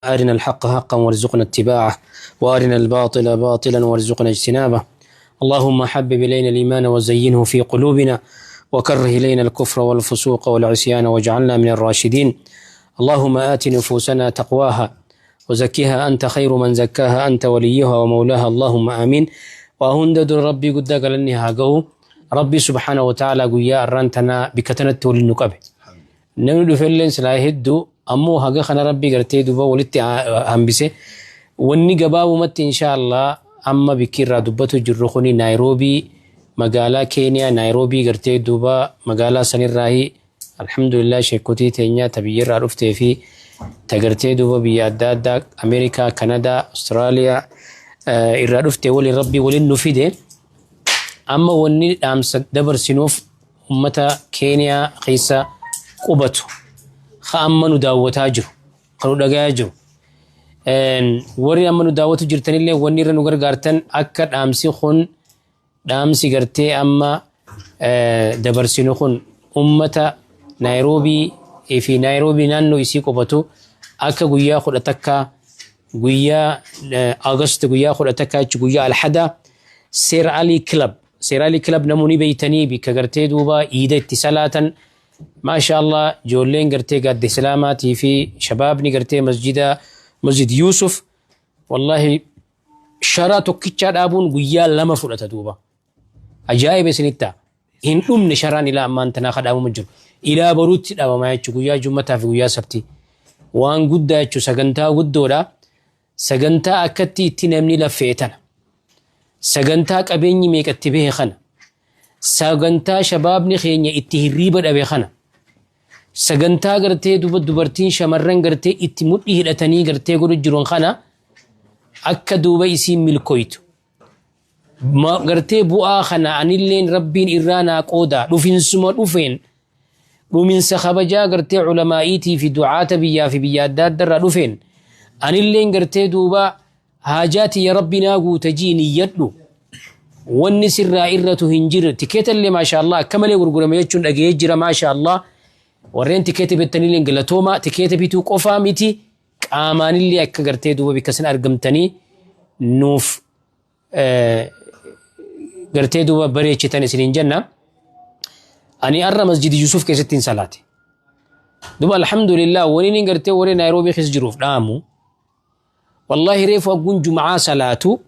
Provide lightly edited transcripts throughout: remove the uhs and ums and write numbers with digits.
أرنا الحق حقا وارزقنا اتباعه وأرنا الباطل باطلا وارزقنا اجتنابه. اللهم حبب إلينا الإيمان وزينه في قلوبنا وكره إلينا الكفر والفسوق والعصيان واجعلنا من الراشدين. اللهم آت نفوسنا تقواها وزكها أنت خير من زكاها أنت وليها ومولاها اللهم آمين. وهند ربي قد قالني هاقو ربي سبحانه وتعالى قويا أرانتنا بكتنة وللنقبه نمدو فلن سلاهدو أمو هاقا خنا ربي قرتي دوبا ولتي هنبسي واني قبابو مت إن شاء الله أما بكير دوباتو جرخوني نيروبي مقالا كينيا نيروبي قرتي دوبا مقالا سنير راهي الحمد لله شيكوتي تينيا تبيير رفتي في تقرتي دوبا بيادادا أمريكا كندا أستراليا إرى رفتي ولي ربي ولي النفيدي أما واني أمس دبر سنوف أمتا كينيا خيسا قبتو خامنو داوتا جرو خلو دغا جرو وري امنو داوتو جرتن اللي وني رنو غرغارتن اكد امسي خون دامسي غرتي اما دبرسينو خون امتا نيروبي في نيروبي نانو يسي قبتو اكا غيا خدتكا غيا اغسطس غيا خدتكا غيا الحدا سير علي كلب نموني بيتني بكغرتي دوبا ايده اتصالاتن ما شاء الله جولين قرتي قد سلاماتي في شبابني قرتي مسجد يوسف والله شراتو كيتشا دابون قيا لما فرطة دوبا أجايب سنتا إن نشران إلى أمان تناخد أبو مجر إلى بروت أبو ما يتشو قيا جمعة في قيا سبتي وان قد يتشو سغنتا قدورا سغنتا أكتي تنمني لفيتنا سغنتا كأبيني ميك اتبه خنا سغنتا شبابني خيني اتهريبا أبي خنا سغنتا غرتي دوبرتين شمرن غرتي اتمود هدتني غرتي غرو جرون خنا اكا دوبا يسي ملكويت ما غرتي بو خنا انيلين ربين ارانا قودا دوفين سما دوفين ومن سخبجا غرتي علماءيتي في دعاة بيا في بيادات در دوفين انيلين غرتي دوبا حاجاتي يا ربنا غو تجيني يدو والنسر رائرته هنجر تكيت اللي ما شاء الله كمل غرغره ميچون دغه جرا ما شاء الله ورين تكيتي بتنيلين غلطوما تكيتي بيتو قفا ميتي قامان اللي اك غرتي دوبا بكسن ارغمتني نوف غرتي دوبا بريچ تاني سرين جنة اني ار مسجد يوسف كيستين صلاتي دوبا الحمد لله ونين غرتي وري نيروبي خس جروف دامو والله ريفو اقون جمعة صلاتو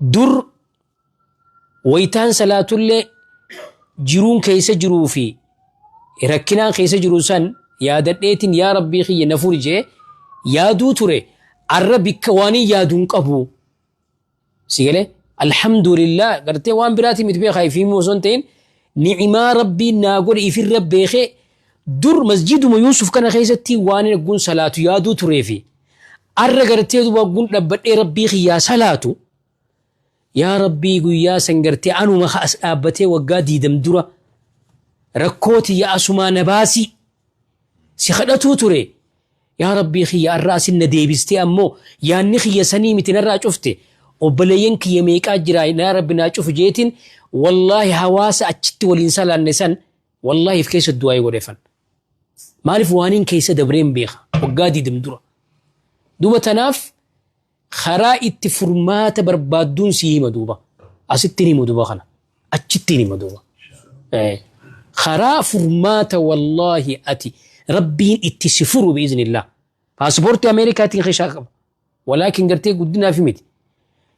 در ويتان صلاتو اللي جرون كيس جروفي ركنا كيس جروسان يا دديتين يا ربي خي نفورجه يا دو تري عربك واني يا دون قبو سيغله الحمد لله غرتي وان براتي متبي خايفين موزنتين نعما ربي ناغور في الرب بخي در مسجد يوسف كان خيستي واني نقول صلاه يا دو تري في غرتي دو بقول دبدي ربي خي يا صلاتو يا ربي يا سنغرتي انو ما خاص ابتي وقادي دمدره ركوتي يا اسما نباسي سخدتو تري يا ربي خي الراس النديبستي امو يا نخي سني متنرا شفتي وبلينك يميك اجرا يا ربنا شوف جيتين والله حواس اچت والانسان النسان والله في كيس الدواي ودفن مالف وانين كيس دبرين بيخ وقادي دمدره دوبا تناف خرا اتفرمات بربادون سيما دوبا أستني مدوبا خنا أتشتني مدوبا خرا فرمات والله أتي ربين اتسفروا بإذن الله باسبورت أمريكا تنخشاك ولكن قرتي قدنا في ميت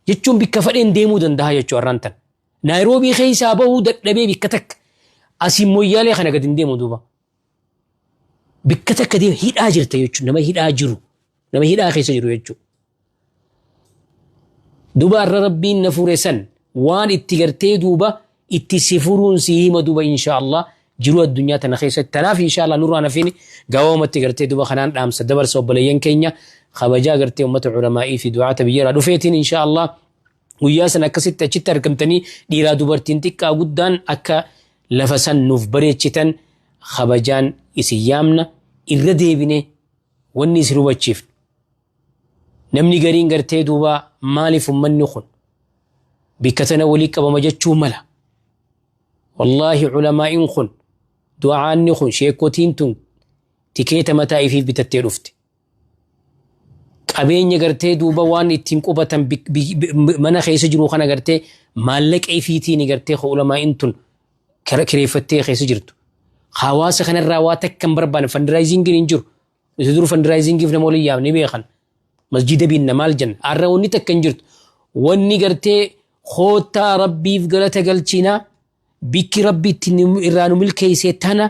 يتشون بكفرين ديمو دندها يتشو أرانتن نيروبي خيسا بهو دبي بكتك أسيمو يالي خنا قد ديمو دوبا بكتك دي هيد آجر تيتشو نما هيد آجرو نما هيد آخيسا جرو يتشو دوبا ربين نفورسن وان اتغرتي دوبا اتسفرون سيما دوبا ان شاء الله جرو الدنيا تنخيسه تناف ان شاء الله نور انا فيني قوم اتغرتي دوبا خنان دام سدبر سوبلين كينيا خبجا غرتي امه علماء في دعاء تبيرا دفيتين ان شاء الله وياسنا كست تشتر كمتني ديرا دوبرتين تكا غدان اكا لفسن نوف بريچتن خبجان اسيامنا الرديبني وني سروبچيف نمني غرين غرتي دوبا مالف من نخن بكتنا وليك بمجتشو ملا والله علماء خن دعاء نخن شيكوتين تن tikeeta mataa ifiif bitattee dhufte. Qabeenya gartee duuba waan ittiin qubatan mana keessa jiru kana gartee maallaqa ifiitiin gartee ulamaa tun kireeffattee keessa jirtu. Hawaasa kanarraa waa takka hin barbaanne fundraisingin hin jiru. Isa duru fundraisingiif nama waliin yaamni beekan. Masjida binna maal jenna. Har'a wanni takka hin jirtu. Wanni gartee hoottaa rabbiif galata galchinaa bikki rabbi ittiin irraa nu milkeessee tana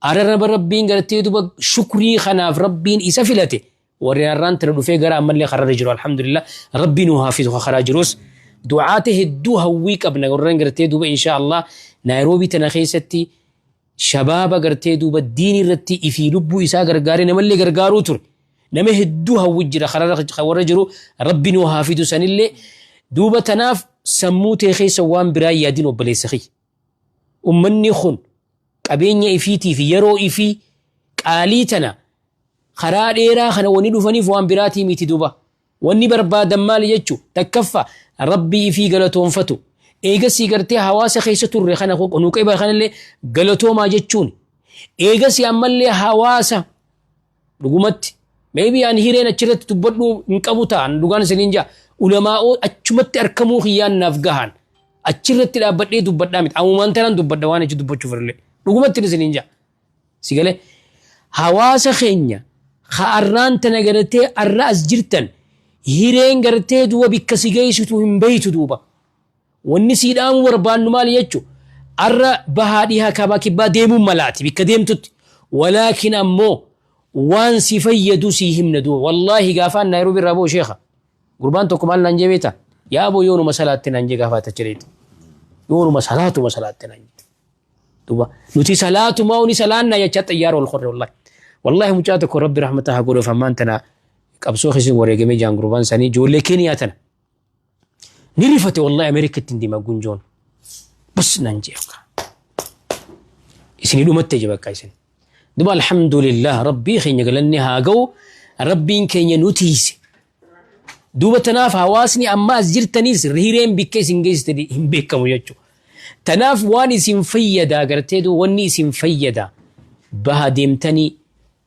araraba rabbiin gartee duuba shukrii kanaaf rabbiin isa filate. warri har'aan tana dhufee gara ammallee karra jiru alhamdulillah rabbiin uu haafizu karaa jirus du'aate hedduu hawwii qabna warreen gartee duuba insha Allah Naayiroobii tana keessatti shabaaba gartee duuba diinii irratti ifii lubbuu isaa gargaaree namallee gargaaruu ture nama hedduu hawwii jira karaa warra jiru rabbiin uu haafizu sanillee duuba tanaaf sammuu tee keessa waan biraa yaadin obboleessa kiyya ummanni kun qabeenya ifiitii fi yeroo ifii qaalii tana karaa dheeraa kana wani dhufaniif waan biraatii miti duuba wanni barbaadan maal jechuu takkaffa rabbii ifii galatoonfatu eegasii gartee hawaasa keessa turre kana nuqeba kanallee galatoomaa jechuun eegasii ammallee hawaasa dhugumatti maybe aan hireen achirratti dubbadhu hin qabu ta'an dhugaan isiniin jaa ulamaa'oo achumatti arkamuu xiyyaannaaf gahan achirratti dhaabbadhee dubbadhaa miti ammumaan tanaan dubbadha waan achi dubbachuuf illee dhugumatti isiniin jaa sigalee hawaasa keenya ka'arraan tana gartee arra as jirtan hireen gartee duuba bikka si geessitu hin beeytu duuba wanni siidhaamu barbaannu maal jechuu arra bahaadhii hakabaa kibbaa deemuun malaati bikka deemtutti walaakin ammoo waan si fayyadu si himna duuba wallaahi gaafaan Naayiroobii irraa boo sheekha gurbaan tokko maal naan jebeeta yaa boo yoonuma salaatti naan jee gaafaata jireeti yoonuma salaatti naan jee duuba nuti salaatuma uni salaanna jechaa xayyaara wal qorre wallaahi والله مجاتك ربي رحمتها قولوا فمان تنا قبسو خسين وريقمي جان قربان ساني جولي كينيا تنا نريفتي والله أمريكا تندي ما قنجون بس ننجيوك اسني دومت تجيبك كايسن دوبا الحمد لله ربي خين يقلني هاقو ربي كين ينوتيس دوبا تناف هواسني أما أزجرتني رهيرين بكيس انجيز تدي هم بيكا مجاتشو تناف واني سنفيدا قرتيدو واني سنفيدا بها ديمتني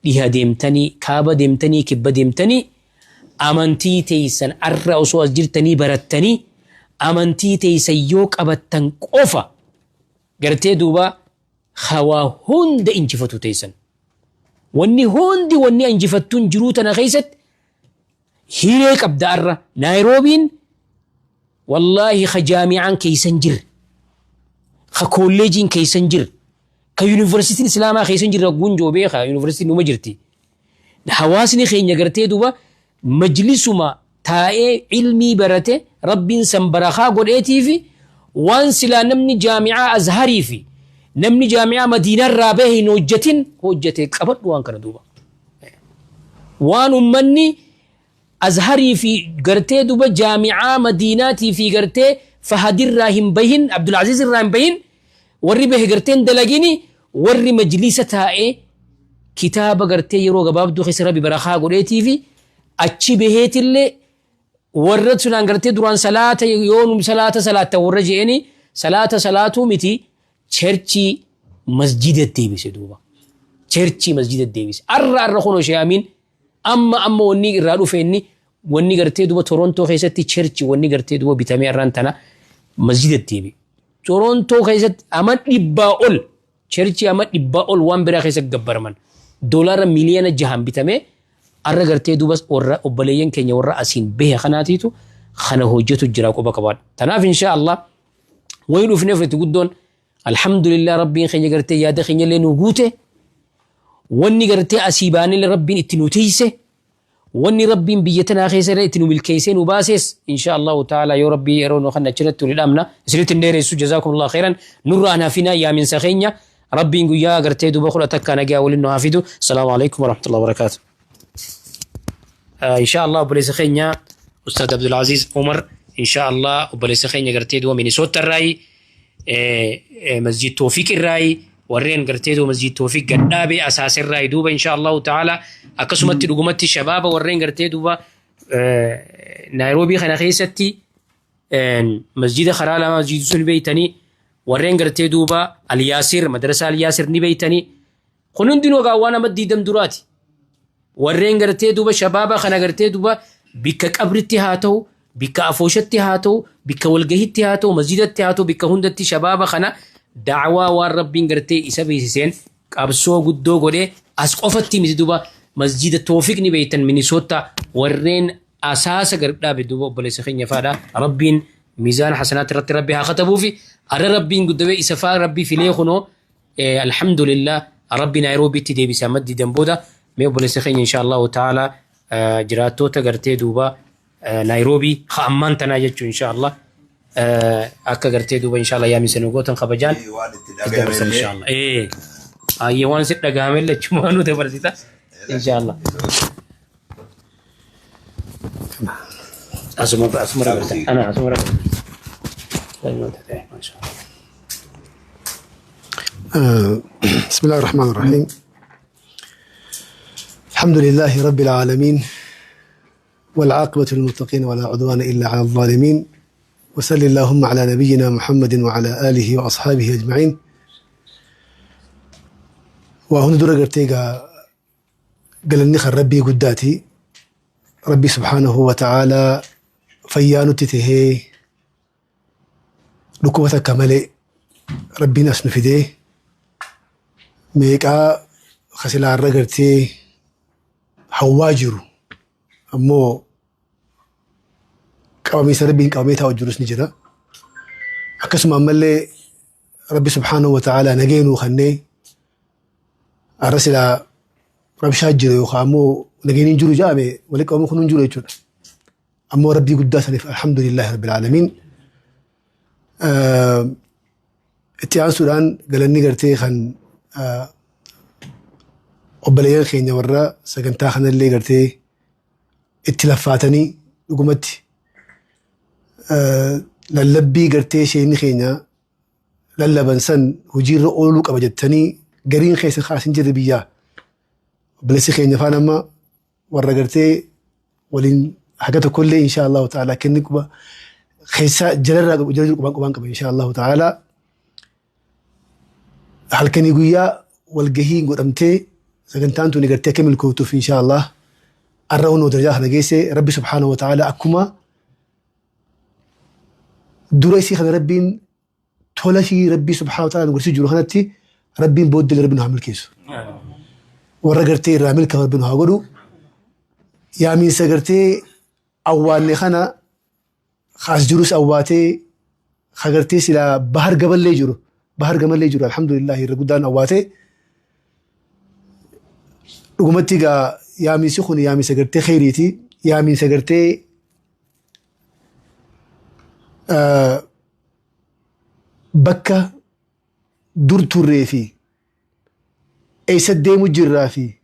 dhiha deemtanii kaaba deemtanii kibba deemtanii amantii teessan arra osoo as jirtanii barattanii amantii teessan yoo qabattan qofa gartee duuba hawaa hunda injifatu teessan wanni injifattuun jiruu tana keessatti hiree qabda arra Naayiroobiin wallaahi ka jaami'aan keeysan jir ka kolleejiin keeysan jir كيونيفرسيتي الإسلامية خيسن جرا جونجو بيخا يونيفرسيتي نو مجرتي حواسني خينيا غرتي دوبا مجلسما تاي علمي برته ربين سمبرخا غوديتي في وان سلا نمني جامعة أزهري في نمني جامعة مدينة رابه نوجتين هوجتي قبط وان كان دوبا وان أمني أزهري في غرتي دوبا جامعة مديناتي في غرتي فهد الراهن بهن عبد العزيز الراهن بهن ورّي به غرتين دلقيني ورّي مجلسة كتاب غرتي يرو غبابدو خسر ببرخا غريتي في أتشي بهيت اللي ورّت سنان غرتي دران صلاة يوم صلاة ورّجيني صلاة متي چرچي مسجد الديبس دوبا چرچي مسجد الديبس أرى خونو شيامين أما وني رادو فيني وني غرتي دوبا تورونتو خيستي چرچي وني غرتي دوبا بيتامي أرانتنا مسجد الديبي تورونتو خيست أمد إباؤل چرچي أمد إباؤل وان برا خيست گبرمن دولار مليون جهان بيتامي أرى غرتي دوبس ورّا أبليين كينيا ورّا أسين به خناتيتو خنا هوجتو جراكو بكبار تناف إن شاء الله ويلو في نفرة قدون الحمد لله ربي خينيا غرتي يادا خينيا لينو غوتي واني غرتي أسيباني لربي اتنوتيسي واني ربي بيتنا خيسر اتنو بالكيسين وباسس إن شاء الله تعالى يا ربي يرون وخنا تشرتو للأمنا سليت النيريسو جزاكم الله خيرا نرانا فينا يا من سخينيا ربي نقول يا غرتي دو بخلا تكا نجا ولنو حافظو السلام عليكم ورحمة الله وبركاته إن شاء الله بلي سخينيا أستاذ عبد العزيز عمر إن شاء الله وبلي سخينيا غرتي دو مينيسوتا الراي مسجد توفيق الراي ورين غرتي دو مسجد توفيق قدابي أساس الراي دوبا إن شاء الله تعالى أكسمت رقمت الشباب ورين غرتي دوبا نيروبي خنا خيستي مسجد خرالا مسجد سن بيتني ورين غرتي دوبا الياسر مدرسة الياسر نبيتني خنون دينو قاوانا مدي دم دراتي ورين قرتي دوبا شبابا خنا قرتي دوبا بك قبرتي هاتو بك أفوشتي هاتو بك والقهتي هاتو مسجدتي هاتو بك هندتي شبابا خنا دعوة والربين قرتي إسابي سيسين قابسو قدو قولي أسقفتي مزدوبا مسجد التوفيق نبيتا مينيسوتا ورين أساس قربنا بدوبا بلس خين يفادا ربين ميزان حسنات ربها خطبوا في أرى ربين قدوة إسفا ربي في ليخنو الحمد لله ربي نيروبي تدي بسامد دنبودا ميو بلس خين إن شاء الله تعالى جراتو تقرتي دوبا نيروبي خامان تناجتشو إن شاء الله أكا قرتي دوبا إن شاء الله يامي سنوغوتن خبجان إن شاء الله يوان ست دقامل لجمانو تبرسيتا إن شاء الله أسمر أنا أسمر ما شاء الله. بسم الله الرحمن الرحيم. الحمد لله رب العالمين والعاقبة للمتقين ولا عدوان إلا على الظالمين وصل اللهم على نبينا محمد وعلى آله وأصحابه أجمعين. وهنا درجة تيجا قال النخر ربي قداتي ربي سبحانه وتعالى فيانو تتهي ركوبة كمالي ربي ناس نفيده ميكا خسلا الرجرتي هواجرو أمو كوامي سربين كوامي توجرس نجرا أكسم أملي ربي سبحانه وتعالى نجينو خني الرسل رب شاجر يخامو نجينين جرو جامي ولك أمو خنون جرو يجون أمو ربي قداسني الحمد لله رب العالمين. اتيان سودان قالني قرتي خن وبليان خينيا ورا سكنتا خن اللي قرتي اتلفاتني لقمتي للبي قرتي شيني خينيا للبنسن هجير أولوك أبجدتني قرين خيس خاسن جربيا بلسي خينيا فانما ورا قرتي ولين حاجات كله إن شاء الله تعالى كنك خيسا جلر قبان إن شاء الله تعالى هل كان يقويا والجهين قدمتي سكنتان توني قرتي كمل كوتوف إن شاء الله الرون ودرجاه نجيسي ربي سبحانه وتعالى أكما دريسي خد ربين تولشي ربي سبحانه وتعالى نقول سجل خنتي ربين بود اللي ربنا عمل كيسو ورا قرتي رامل كهر بنو هاقولو يا مين سقرتي أول خنا خاص جروس أواتي خقرتي سلا بحر قبل لي جرو بحر قبل لي جرو الحمد لله رجودان أواتي رقمتي جا يا مين سخوني يا مين سقرتي خيريتي يا مين سقرتي بكة دور توري أيس الديم الجرا في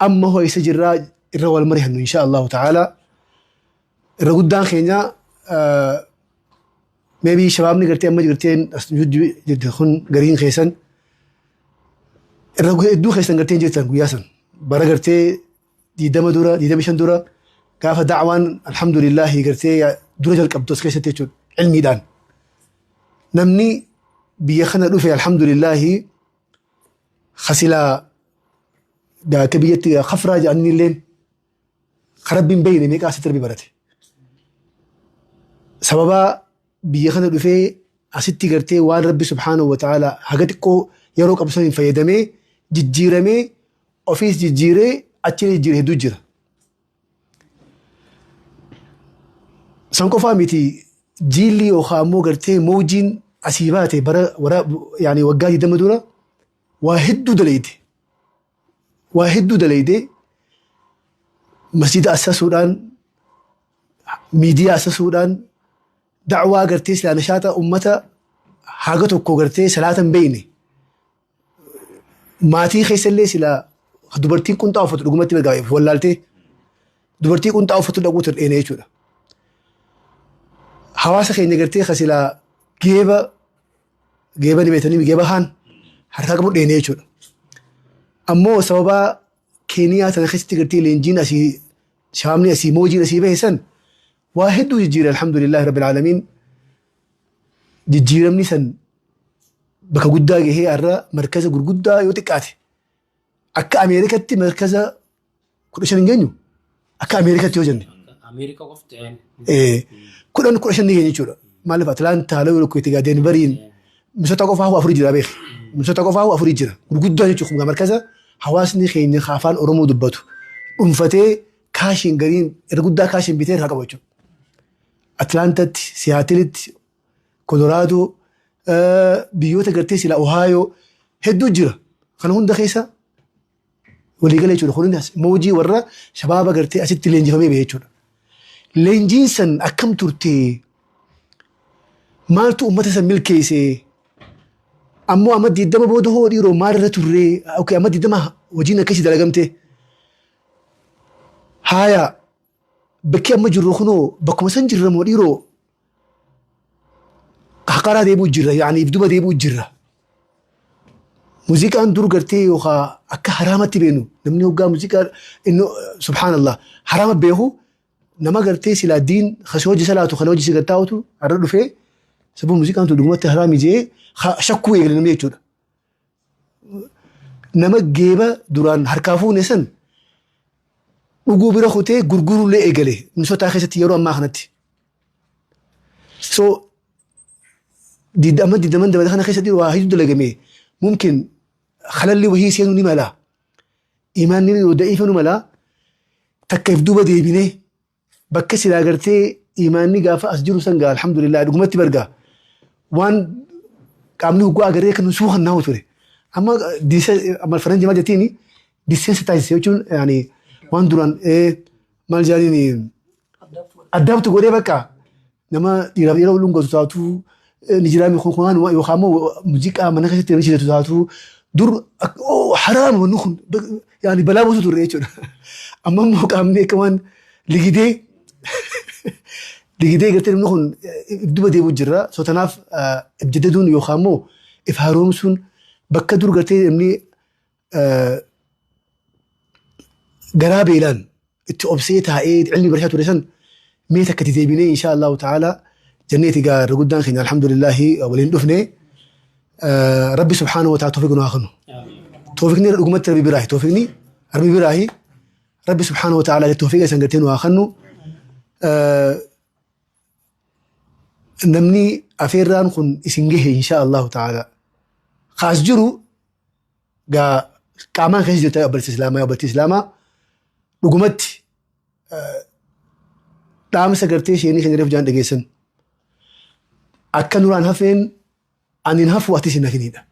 أما هو أيس جرا الروال مريحن إن شاء الله تعالى الرجودان خينيا maybe شبابني قرتين أما قرتين جد خن قرين خيسن الرجودو خيسن قرتين جدا قياسا برا قرتي دي دم دورة دي دمشان دورة كافة دعوان الحمد لله قرتي دورة الكبتوس خيسة تيجون علمي دان نمني بيخنا روفي الحمد لله خسلا دا كبيتي خفراج عني اللين خرب بين ميك أستر ببرتي سببا بيخنا روفي أستي قرتي وان ربي سبحانه وتعالى حقتكو يروك أبصرين فيدمي جيرمي أوفيس جيري أتشيل جيره دو جيره سانكو فاميتي جيلي وخامو قرتي موجين أسيباتي برا ورا يعني وقاتي دم دورة واحد دليدي مسجد أساس سودان ميديا أساس سودان دعوة قرتي سلا نشاطة أمتا حاجتو كو قرتي سلاة بيني ماتي خيس اللي سلا دبرتين كنت أوفتو لقمتي بقايف ولالتي دبرتين كنت أوفتو لقوتر إيني يجونا حواسا خيني قرتي خسلا جيبا نبيتني جيبا هان حركة قبل إيني يجونا أمو سببا كينيا تنخستي قرتي لإنجين أسي شامني أسي موجين أسي بيسن واحد جيجير الحمد لله رب العالمين جيجير مني سن بكا قدا هي أرى مركز قدا يوتكاتي akka Ameerikatti markaza 15 hin geenyu akka Ameerikatti yoo jenne Ameerika qofti 15 ni geenye jechuudha maaliif Atlaantaa loo itti gaadeen bariin Minnesota qofaa afurii jira beek Minnesota qofaa afurii jira gurguddaa jechuudha markaza hawaasni keenya afaan Oromoo dubbatu dhuunfatee kaashin gariin erguddaa kaashin bitee irraa qabu jechuudha Atlaantatti Siyaatilitti Koloraadoo biyyoota gartee sila Ohio hedduu jira kana hunda keessa waliigala jechuudha kunis moojii warra shabaaba gartee asitti leenjifamee ba'e jechuudha leenjiin san akkam turtee maaltu ummata san milkeesse ammoo amma 20 booda hoo dhiiroo maalirra turree okay amma 20 hojiin akkasii dalagamte haaya bakki amma jirru kunoo bakkuma san jirra moo dhiiroo haqaraa deebuu jirra yaani ibduba deebuu jirra muuziqaan dur gartee yookaan akka haraamatti beenu namni hoggaa muuziqaa inni subhaanallah haraama beeku nama gartee silaa diin khasii hojii salaatu kana hojii sigattaa'utu har'a dhufee sababa muuziqaan tun dhugumatti haraami jee shakkuu eegale namni jechuudha. Nama geeba duraan harkaa fuune san dhuguu bira kutee gurguruullee eegale Minnesotaa keessatti yeroo ammaa kanatti. So amma diidaman dabala kana keessatti waa hedduu dalagame mumkin خلالي وهي سينو نمالا إيماني ودائفة نمالا تكيف دوبا ديبيني بكسي لاغرتي إيماني قافة أسجرو سنقا الحمد لله رقمتي برقا وان قامني وقوا أغرية كانوا سوخا ناو توري أما الفرنجي ما جاتيني ديسنسيتايز يعني وان دوران مال جاريني أدابتو قولي بكا نما يراو لونغو تتاتو نجرامي خوخوان يوخامو موزيكا مناخي ستيرنشي تتاتو دور حرام ونخن يعني بلا بوسو دور ريتشون اما مو قامني كمان لقيدي قلت لهم نخن بدو دي وجرا سو تناف ابجددون يوخامو افهارومسون بكا دور قلت لي قرابي لان اتوبسيتها ايه علمي برشات ورسن ميتا كتيبيني ان شاء الله تعالى جنيتي قال قدام خينا الحمد لله ولين دفني ربي سبحانه وتعالى توفيقنا آخرنا توفيقني رقمت ربي براهي توفيقني ربي براهي ربي سبحانه وتعالى التوفيق سنقتين وآخرنا نمني أفيران خن إسنجه إن شاء الله تعالى خاص جرو كامان خيس جلتا يقبل إسلاما رقمت دام سكرتي شيني خن رف جان دقيسن أكا نوران هفين أن ينهف وقتي سنكينيدا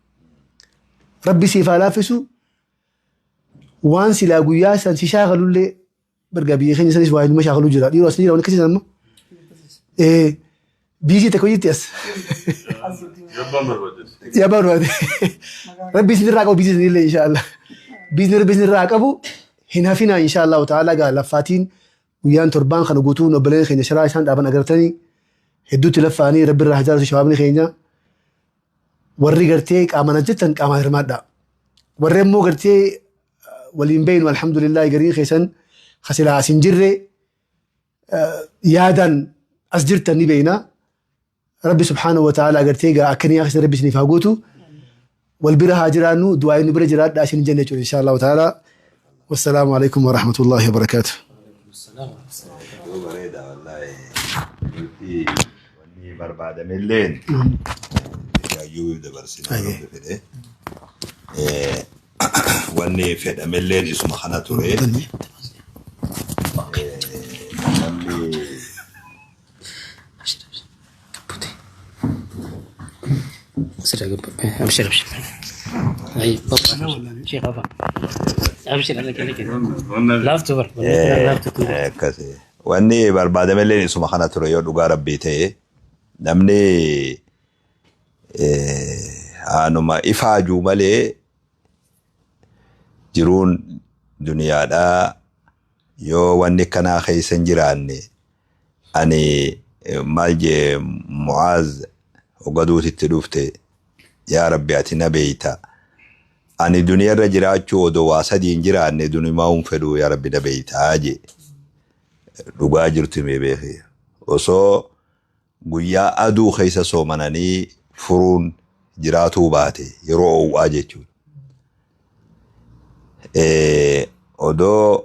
ربي سيفا لافسو وان سلا قياسا سيشاغلوا اللي برقا بيخين سنس واحد ما شاغلوا جرا ديرو أسنيرا ونكسي سنما بيجي تكويت يس يا بارو ربي سنر راقبو بيجي سنر إن شاء الله بيجي راقبو هنا فينا إن شاء الله تعالى قال لفاتين ويان تربان خانو قوتون وبلين خين شراي سان دابن أقرتني هدو تلفاني ربي الراح جارس شوابني خينيا warri gartee qaamana jettan qaama hirmaadha warri immoo gartee waliin beeynu alhamdulillah gariin keessan khasilaa asin jirre yaadan as jirtan ni beeyna rabbi subhaanahu wa ta'ala gartee gaa akkanii akkas rabbi isiniif haa gootu wal bira haa jiraannu du'aa inni bira jiraadha asin jenne jechuudha insha Allah ta'ala wassalaamu alaykum wa rahmatullahi wa barakatuh بربادة ملين يو دبرسنا فده واني فدا ملين اسمه خنا توري ابشر اي شيخ ابا ابشر لك لا تفر لا تفر كذا واني بربادة ملين اسمه خنا توري يو دوغا ربيته namni anuma ifaajuu malee jiruun duniyaadhaa yoo wanni kanaa keessa hin jiraanne ani maal jee Mu'aaz ogaduutitti dhufte yaa rabbi ati na beeyta ani duniyaarra jiraachuu odoo waa sadii hin jiraanne duniyaa hin fedhu yaa rabbi na beeyta jee dhugaa jirtu mee beekee osoo guyyaa aduu keessa soomananii furuun jiraatuu baate yeroo owwaa jechuudha. odoo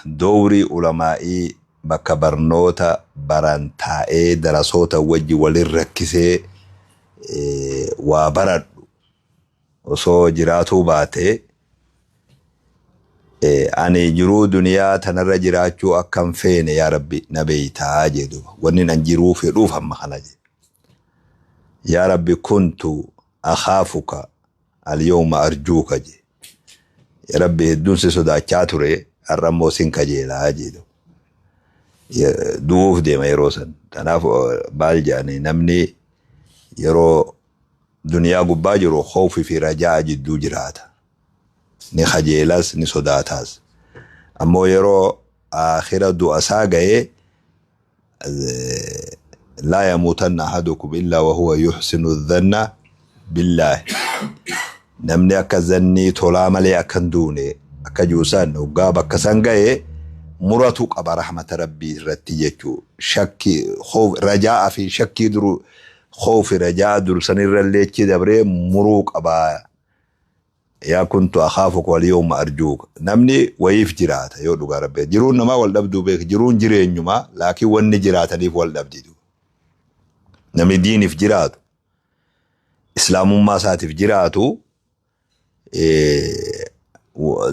dowrii ulamaa'ii bakka barnoota baran taa'ee darasoota wajji walin rakkisee waa baradhu osoo jiraatuu baate ani jiruu duniyaa tanarra jiraachuu akkam feene yaa rabbi na beeytaa jedhu wanni nan jiruu fedhuuf amma kana jedhu yaa rabbi kuntu akhaafuka alyawma arjuuka jedhu yaa rabbi hedduun si sodaachaa ture har'ammoo sin kajeelaa jedhu duuf deema yeroo san tanaaf baal jedhani namni yeroo duniyaa gubbaa jiru khawfi fi rajaa jidduu jiraata ni kajeelas ni sodaataas ammoo yeroo aakhira du'asaa ga'ee laa yamuutanna ahadukum illaa wahuwa yuhsinu dhanna billaahi namni akka zannii tolaa malee akkan duune akka juusaan hoggaa bakka san ga'ee muratu qaba rahmata rabbii irratti jechuu shakki rajaa fi shakkii duru khawfi rajaa dur sanirra leechi dabree muruu qaba yaa kuntu akhaafuka wal yawma arjuuka namni wayiif jiraata yoo dhugaa rabbi jiruun namaa wal dhabduu beek jiruun jireenyumaa laakiin wanni jiraataniif wal dhabdidu namni diiniif jiraatu islaamummaa isaatiif jiraatu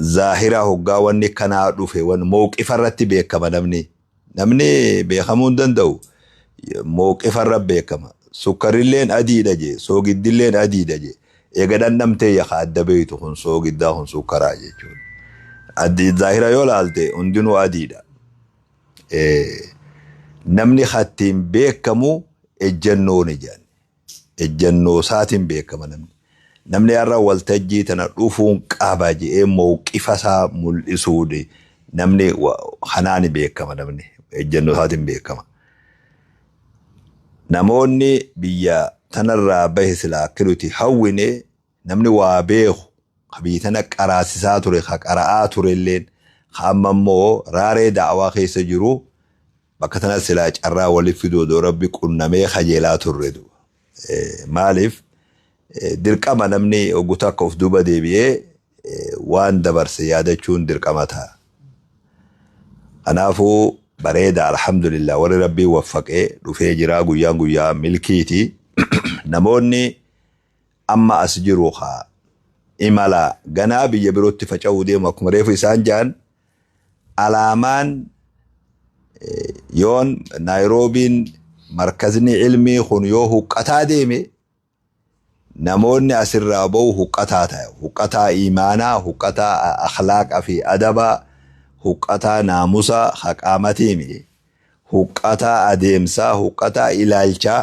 zaahira hoggaa wanni kanaa dhufe wan mawqifarratti beekama namni beekamuu hin danda'u mawqifarra beekama sukkarilleen adiidha je soogiddilleen adiidha je eega dhandhamtee yaqa adda beeytu kun soogiddaa kun sukkaraa jechuudha addi zaahira yoo laalte hundinuu adiidha namni hattiin beekamu ejjannoon ijaan ejjannoo isaatiin beekama namni har'a waltajjii tana dhufuun qaba je'ee mawqifasaa mul'isuudha namni hanaani beekama namni ejjannoo isaatiin beekama namoonni biyya tanarraa bahe silaa akkinuti hawwine namni waa beeku biitana qaraasisaa ture qara'aa turelleen hamma immoo raaree da'awaa keessa jiru bakka tana silaa carraa waliif fiduu rabbi qunnamee kajeelaa turredu maaliif dirqama namni oguta akka of duuba deebi'ee waan dabarse yaadachuun dirqama ta'a kanaafuu bareeda alhamdulillah warri rabbii waffaqee dhufee jiraa guyyaa milkiiti namoonni amma as jiru haa imala ganaa biyya birootti faca'uu deemu akkuma reefu isaan jaan alaamaan yoon naayiroobiin markazni ilmii kun yoo huqqataa deeme namoonni asirraa ba'u huqqataa ta'e huqqataa iimaanaa huqqataa akhlaaqa fi adabaa huqqataa naamusa haqaamatiimi huqqataa adeemsaa huqqataa ilaalchaa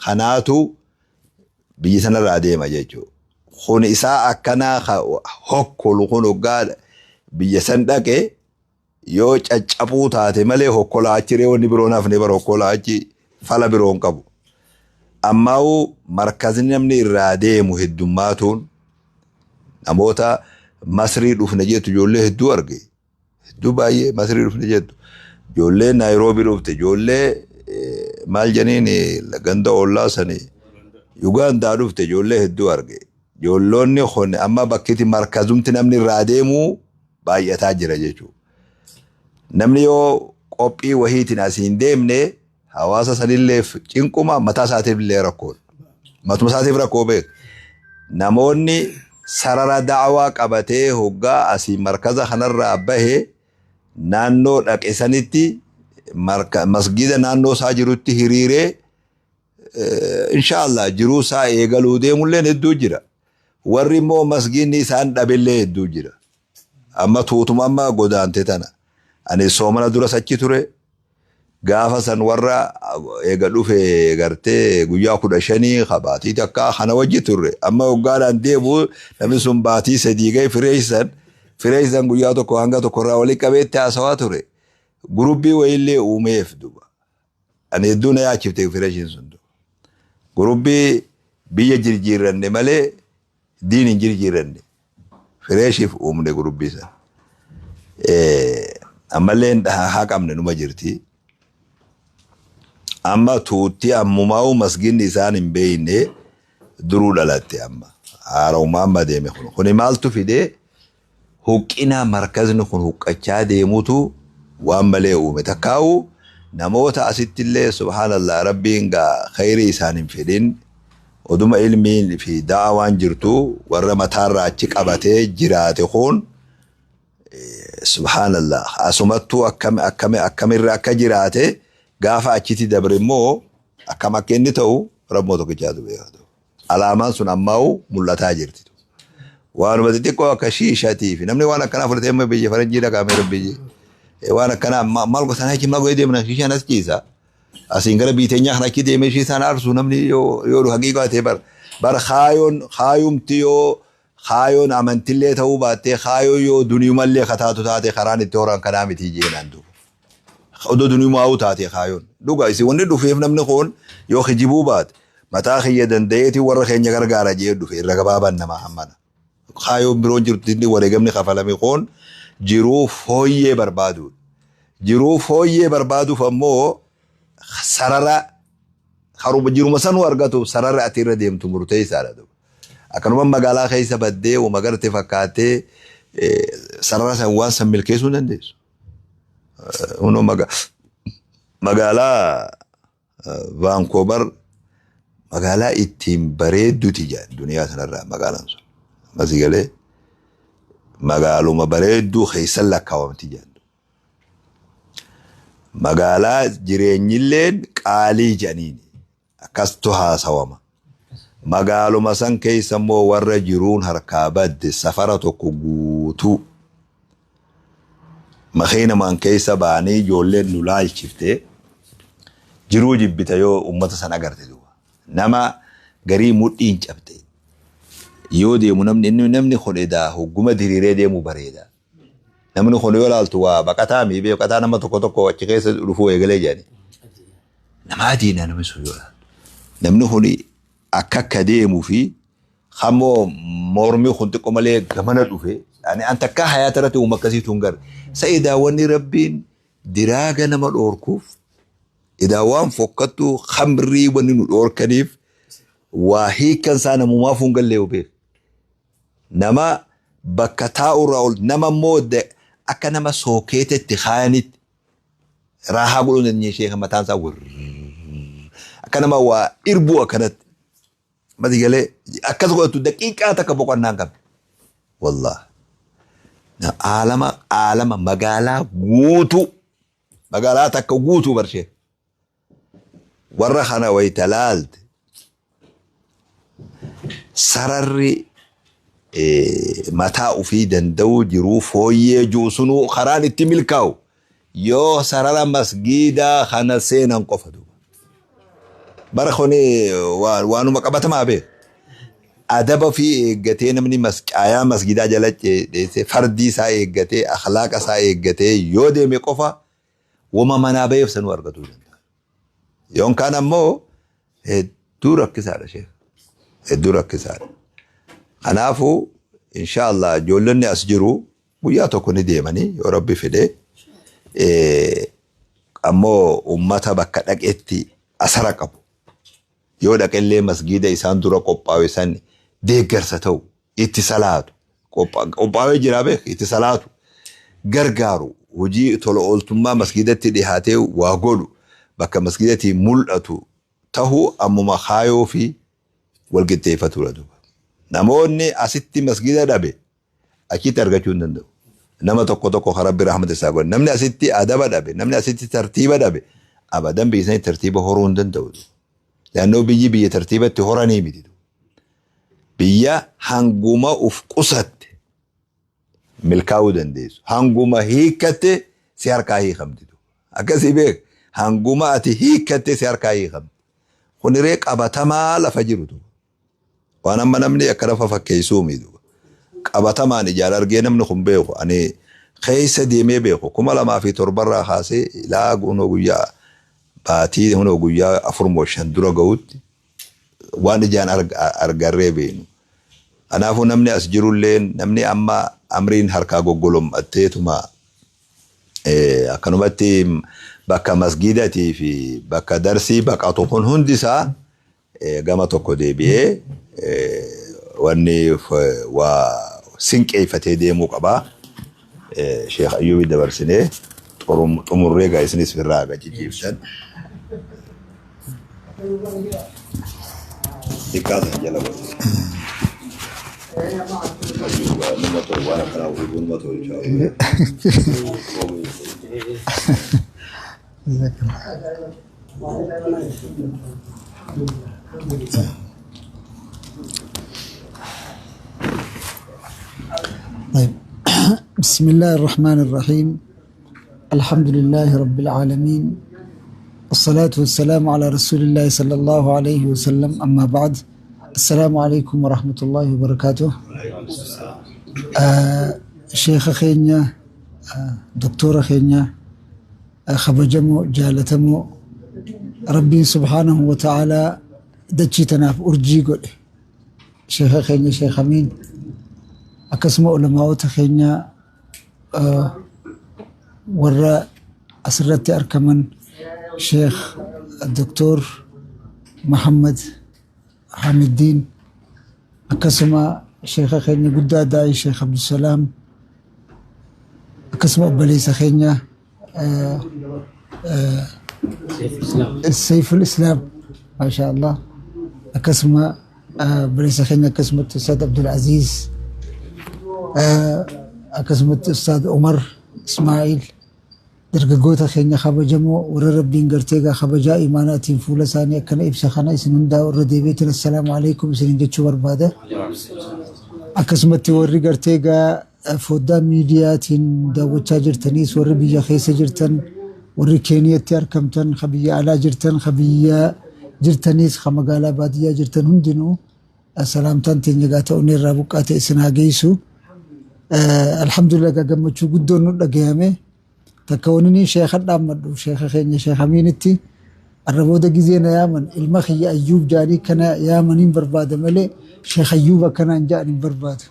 kanaatu biyyi sanarraa deema jechuudha kun isaa akkanaa hokkolu kun hoggaa biyya san dhaqe yoo caccabuu taate malee hokkolaa achiree wanni biroon hafne bara hokkolaa achi fala biroon qabu ammaa'u markazni namni irraa deemu heddummaatuun namoota masrii dhufne jettu ijoollee hedduu arge hedduu baay'ee masrii dhufne jettu ijoollee naayiroobii dhufte ijoollee maal janiin ganda ollaa sanii Yugaandaa dhufte ijoollee hedduu arge ijoolloonni kun amma bakkiti markazumti namni irraa deemu baay'ataa jira jechuudha namni yoo qophii wahiitiin asiin deemne hawaasa sanillee cinquma mataa isaatiif illee rakkoon matuma isaatiif rakkoo beek namoonni sarara da'awaa qabatee hoggaa asii markaza kanarraa bahee naannoo dhaqe sanitti masgida naannoo isaa jirutti hiriiree inshallah jiruu isaa eegaluu deemulleen hedduu jira warri immoo masgidni isaan dhabillee hedduu jira amma tuutuma amma godaante tana ani soomana dura sachi ture gaafa san warra eega dhufe gartee guyyaa 15 qabaatii takka kana wajji turre amma hoggaadhaan deemu namni sun baatii 3 ga'e fireessan guyyaa tokko hanga tokko irraa walii qabeetti haasawaa ture gurubbii wayillee uumeef duba ani hedduu na yaachifte fireeshin sun gurubbii biyya jirjiirranne malee diin hin jirjiirranne fireeshiif uumne gurubbii san ammalleen haa qabne numa jirti amma tuutti ammumaa'u masginni isaan hin beeyne duruu dhalatte amma haara'ummaa amma deeme kuni maaltu fide huqqina markazni kun huqqachaa deemutu waan malee uume takkaawu namoota asittillee subhaanallah rabbiin gaa khayrii isaan hin fedhin oduma ilmiin fi daawaan jirtu warra mataarraa achi qabatee jiraate kun subhaanallah asumattuu akkamirra akka jiraate gaafa achiti dabre immoo akkam akka inni ta'u rabmoo tokkichaatu beekatu alaamaan sun ammaa'u mul'ataa jirti waanuma xixiqqoo akka shiishaatii fi namni waan akkanaa fudhatee amma biyya faranjii dhaqaamee rabbii waan akkanaa maal gosanaa hikimaa godhee deemna shiishaan as ciisa asiin gara biiteenyaa kana achi deemee shiisaan aarsu namni yoo haqiiqaa ta'e bar haayumti yoo haayoon amantillee ta'uu baattee haayoo yoo duniyumallee kataatu taate karaan itti horan kanaa miti jeenaan duuba odoo duniyumaa'uu taate haayoon dhuga isi wanni dhufeef namni kun yoo kijibuu baate mataa kiyya danda'eeti warra keenya gargaara jee dhufe irra gabaaban nama hammana haayoon biroon jirtu inni wareegamni kafalame kun jiruu fooyyee barbaadu jiruu fooyyee barbaaduuf ammoo sarara haruma jiruma sanuu argatu sarara ati irra deemtu murteessaadha duuba akkanuma magaalaa keessa baddee uma garte fakkaatee sarara san waan san milkeessuu dandeessu. Uno magaalaa Vancouver magaalaa ittiin bareedduuti jedhan duniyaa sanarraa magaalaan sun. Masigalee magaaluma bareedduu keessan lakkaawamti jedhan. Magaalaa jireenyilleen qaalii jedhaniini akkastu haasawama. Magaaluma san keessa immoo warra jiruun harkaa badde safara tokko guutuu makiina man keessa baanii ijoolleen nu laalchiftee jiruu jibbita yoo ummata san agarte duuba nama garii mudhiin cabte yoo deemu namni kun edaa hogguma diriiree deemu bareeda namni kun yoo laaltu waa baqataa mi beekataa nama tokko achi keessa dhufuu eegalee jedhani nama diina namni sun yoo namni kun akka deemuu fi hammoo mormi kun xiqqoo malee gamana dhufe ani anta akka hayaata irratti uuma akkasiitu hin garre sa'idaa wanni rabbiin diraaga nama dhoorkuuf idaa waan fokkattu khamrii wanni nu dhoorkaniif waa hiikan isaa namumaaf hin gallee beek nama bakka taa'urraa ol nama immoo akka nama sookeetetti kaayanitti raahaa godhuun dandeenye ishee mataan isaa akka nama waa irbuu akkanatti madigalee akkas godhatu daqiiqaa takka boqonnaan qabdi wallah aalama magaalaa guutuu magaalaa takka guutuu barshee warra kana wayita laalte sararri mataa ufii danda'uu jiruu fooyyee juusunuu karaan itti milkaa'u yoo sarara masgiidaa kana seenan qofa duuba bara kuni waanuma qabatamaa bee adaba fi eeggatee namni masqaayaa masgidaa jalatti fardii isaa eeggatee akhlaaqa isaa eeggatee yoo deeme qofa wama manaa bayeef sanuu argatuu danda'a. Yoon kaan ammoo hedduu rakkisaadha sheekh hedduu rakkisaadha. Kanaafuu inshaallah ijoollonni as jiru guyyaa tokko ni deemanii yoo rabbi fedhe ammoo ummata bakka dhaqeetti asara qabu. Yoo dhaqellee masgida isaan dura qophaa'e san deeggarsa ta'u itti salaatu qophaa'ee jira beek itti salaatu gargaaru hojii tola ooltummaa masgidatti dhihaatee waa godhu bakka masgidatti mul'atu ta'uu ammuma kaayoo fi walqixxeeffatudha duuba. Namoonni asitti masgida dhabe achitti argachuu hin danda'u. Nama tokko rabbi rahmata isaa godhe namni asitti adaba dhabe namni asitti tartiiba dhabe abadan biisanii tartiiba horuu hin danda'u. Laannoo biyya tartiibatti horanii miti. Biyya hanguma uf qusatte milkaa'uu dandeessu. Hanguma hiikatte si harkaa hiikamti. Akkasii beek hanguma ati hiikatte si harkaa hiikamti. Kuniree qabatamaa lafa jiru. Waan amma namni akka lafa fakkeessuu miidhu. Qabatamaan ijaara argee namni kun beeku. Ani keessa deemee beeku. 2007 kaasee ilaa guyyaa baatii hundi guyyaa 4-5 dura ga'utti waan ijaan argarree beenu. Kanaafuu namni as jirullee namni amma amriin harkaa goggolom'atteetuma akkanumatti bakka masgidatii fi bakka darsii baqatu kun hundisaa gama tokko deebi'ee wanni waa sinqeeffatee deemuu qabaa. Sheekh Ayyuubii dabarsinee xumurree gaa isinis firraa gajijiibsan. Dikkaasan jala godhu. Nama torbaan akkanaa fuudhuun nama tolchaa. طيب بسم الله الرحمن الرحيم الحمد لله رب العالمين والصلاة والسلام على رسول الله صلى الله عليه وسلم أما بعد السلام عليكم ورحمة الله وبركاته شيخ خينيا دكتور خينيا خبجمو جالتمو ربي سبحانه وتعالى دجيتنا في أرجي قول شيخ خينيا شيخ أمين أكسم علماء خينيا ورا أسرت أركمن شيخ الدكتور محمد حامد الدين أكسم شيخ خينيا قد داعي شيخ عبد السلام أكسم أبليس خينيا السيف الإسلام ما شاء الله أكسم بليس خينيا أكسم الأستاذ عبد العزيز أكسمت أستاذ عمر إسماعيل درجوتا خينيا خبجمو وربين قرتيغا خبجا إيماناتين فولا ثانية كان إبسخنا إسنون دا ورديبيتنا السلام عليكم إسنين جتشو بربادة أكسمت وري قرتيغا فودا ميدياتين دا وچا جرتنيس وري بيا خيسة جرتن وري كينيا تياركمتن خبيا على جرتن خبيا جرتنيس خمقالا باديا جرتن هندنو سلامتان تنجاتا ونير رابقات إسنا جيسو الحمد لله قمتشو قدون لقيامه تكونني شيخ الدامد شيخ خينيا شيخ أمينتي الربودة جزينا يامن المخي أيوب جاري كان يامنين برباد ملي شيخ أيوب كان جاري برباد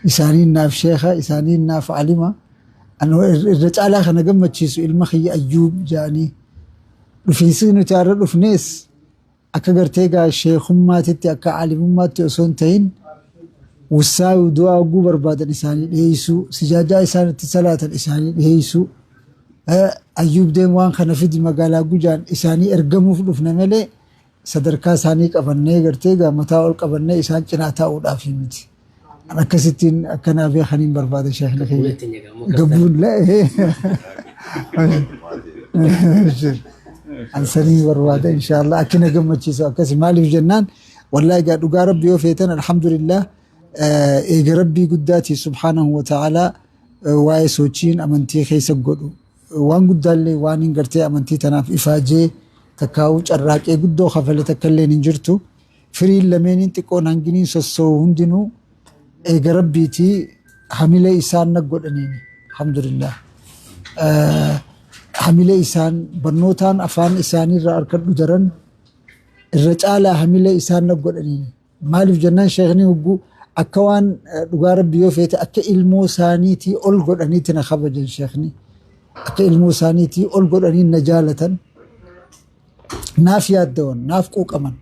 إسانين ناف شيخة إسانين ناف علمة أنه الرجال خنا قمتشيسو المخي أيوب جاني في سنة تعرض في ناس أكغرتيغا شيخ ماتتي أكا علم ماتي أسونتين وساوي دعاء جبر بعد الإنسان يهيسو سجاجة إنسان صلاة الإنسان يهيسو أيوب ديم وان خنا في دي مقالة جوجان إنساني إرجمو فلوفنا ملي صدركا ساني قبرني قرتيغا متاول قبرني إنسان جناتا ولا في متي أنا كستين كنا في خنين برباد الشيخ لخي قبول لا أنساني برباد إن شاء الله أكنا قمت شيسو أكسي مالي في جنان والله قاعد قارب بيوفيتنا الحمد لله إيجا ربي قداتي سبحانه وتعالى واي سوچين أمنتي خيسا قدو وان قدالي وان انقرتي أمنتي تناف إفاجي تكاوش الراك إيه قدو خفل تكالين انجرتو فري اللمين انتقون هنجنين سسو هندنو إيجا ربي تي حميلة إسان نقود أنيني الحمد لله حميلة إسان برنوتان أفان إساني رأركت جرن الرجالة حميلة إسان نقود أنيني مالف جنان شيخني وقو أكوان دغار بيوفيت أك علمو سانيتي أولغود أنيتنا خبج شيخني أك علمو سانيتي أولغود أني نجالة ناف ياد دون ناف قوق أمن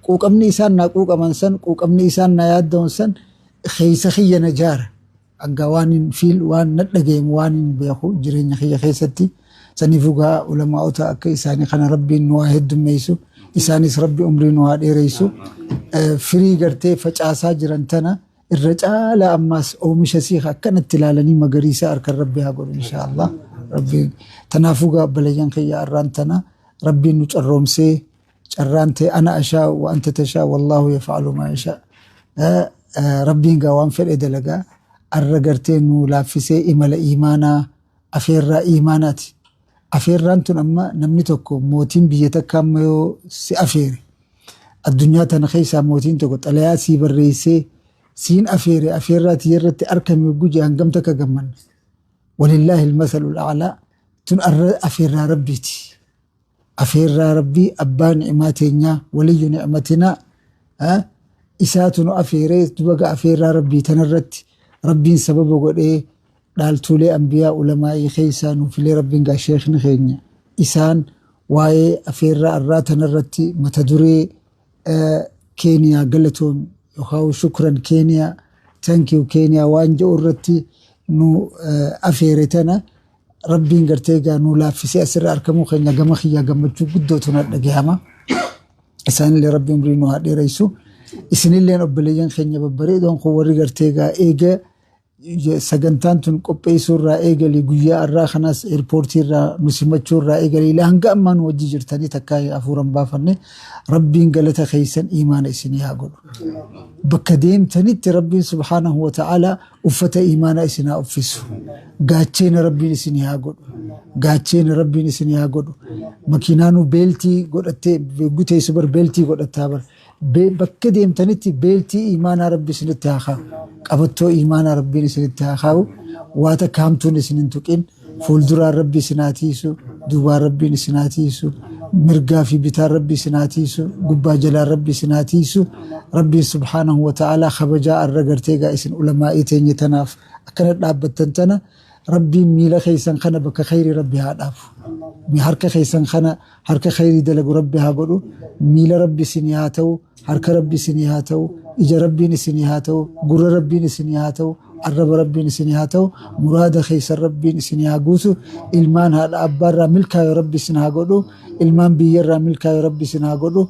قوق أمني إسان نا قوق أمن سن قوق أمني إسان نا ياد دون سن خيس خي نجار أقوان فيل وان نتلقيم وان بيخو جرين خي خيستي سنفوقها علماء أوتا أك إساني خنا ربي نواهد دميسو إسانيس ربي أمري نواد إيريسو فري قرتي فجأسا جرانتنا الرجال أماس أو مش سيخا كانت تلالني مقريسا أركا ربي هقول إن شاء الله ربي تنافوقا بليان خيا أرانتنا ربي نجرمسي جرانتي أنا أشاء وأنت تشاء والله يفعل ما يشاء ربي قوام في الإدلقا الرقرتي نو لافسي إمال إيمانا أفير إيماناتي أفيرانتون أما نمني توكو موتين بيتك كاميو سي أفيري الدنيا تنخيسا موتين توكو تليا سي بريسي سين أفيري أفيرات يرتي أركم يوجي أنقمتك قمن ولله المثل الأعلى تن أفير ربيتي أفير ربي أبا نعماتنا ولي نعمتنا إساتنا أفيري تبقى أفير ربي تنرت ربي سبب قول إيه دالتولي أنبياء علماء خيسان وفي ربنا شيخنا خينيا إسان واي أفير الراتن الرتي متدري كينيا قلتهم يخاو شكرا كينيا تانكيو كينيا وانجا أورتي نو أفيرتنا ربين قرتيجا نو لا في سياسر أركمو خينا جمخي يا جمتشو قدو تناد جهما إسان اللي ربي مرينو هادي رئيسو إسن اللي نقبلين خينا ببريدون خواري قرتيجا إيجا sagantaan tun qopheessuu irraa eegalee guyyaa irraa kanas eerpoortii irraa nusimachuu irraa eegalee hanga ammaan wajji jirtanii takkaa hafuuran baafanne rabbiin galata keessan iimaana isinii haa godhu. Bakka deemtanitti rabbiin subhaanahu wa ta'ala uffata iimaana isinaa uffisu. Gaacheena rabbiin isinii haa godhu. Gaacheena rabbiin isinii haa godhu. Makiinaanuu beeltii godhattee guteessu bar beeltii godhattaa bar. Bakka deemtanitti beeltii iimaanaa rabbi isinitti haa kaa'u. Qabattoo iimaanaa rabbiin isinitti haa kaa'u. Waata kaamtuun isin hin tuqin. Fuulduraan rabbi isinaa tiisu. Duubaan rabbiin isinaa tiisu. Mirgaa fi bitaan rabbi isinaa tiisu. Gubbaa jalaan rabbi isinaa tiisu. Rabbiin subhaanahu wa ta'ala kabajaa arra gartee gaa isin ulamaa'ii teenye tanaaf akkana dhaabbattan tana rabbiin miila keessan kana bakka khayrii rabbi haa dhaafu. Harka keessan kana harka khayrii dalagu rabbi haa godhu. Miila rabbi isinii haa ta'u. Harka rabbi isinii haa ta'u. Ija rabbiin isinii haa ta'u. Gurra rabbiin isinii haa ta'u. Arraba rabbiin isinii haa ta'u. Muraada keessan rabbiin isinii haa guutu. Ilmaan haadha abbaarraa milkaa'e rabbi isin haa godhu. Ilmaan biyyarraa milkaa'e rabbi isin haa godhu.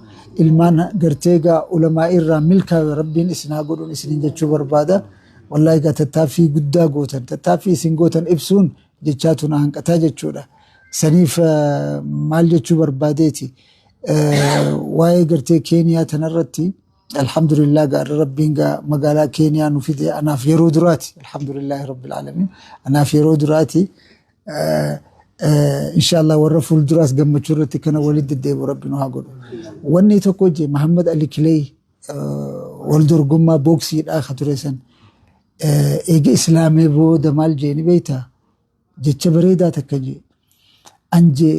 Ilmaan gartee gaa ulamaa irraa milkaa'e rabbiin isin haa godhu isiniin jechuu barbaada. Wallaahi gaa tattaaffii guddaa gootan. Tattaaffii isin gootan ibsuun jechaatu na hanqataa jechuudha. Saniif maal jechuu barbaadeeti. Waa'ee gartee Keeniyaa tanarratti alhamdulillah gaarra rabbiin gaa magaalaa Keeniyaa nu fide anaaf yeroo duraati. Alhamdulillahi rabbil aalamiin. Anaaf yeroo duraati. Inshallah warra fuulduraas gammachuu irratti kana walitti deddeebi'u rabbi nu haa godhu. Wanni tokko je Muhammad Ali Kiley wal dorgommaa booksiidhaa ka ture san eega islaamee booda maal jee ni beektaa? Jecha bareedaa takka jee. Anje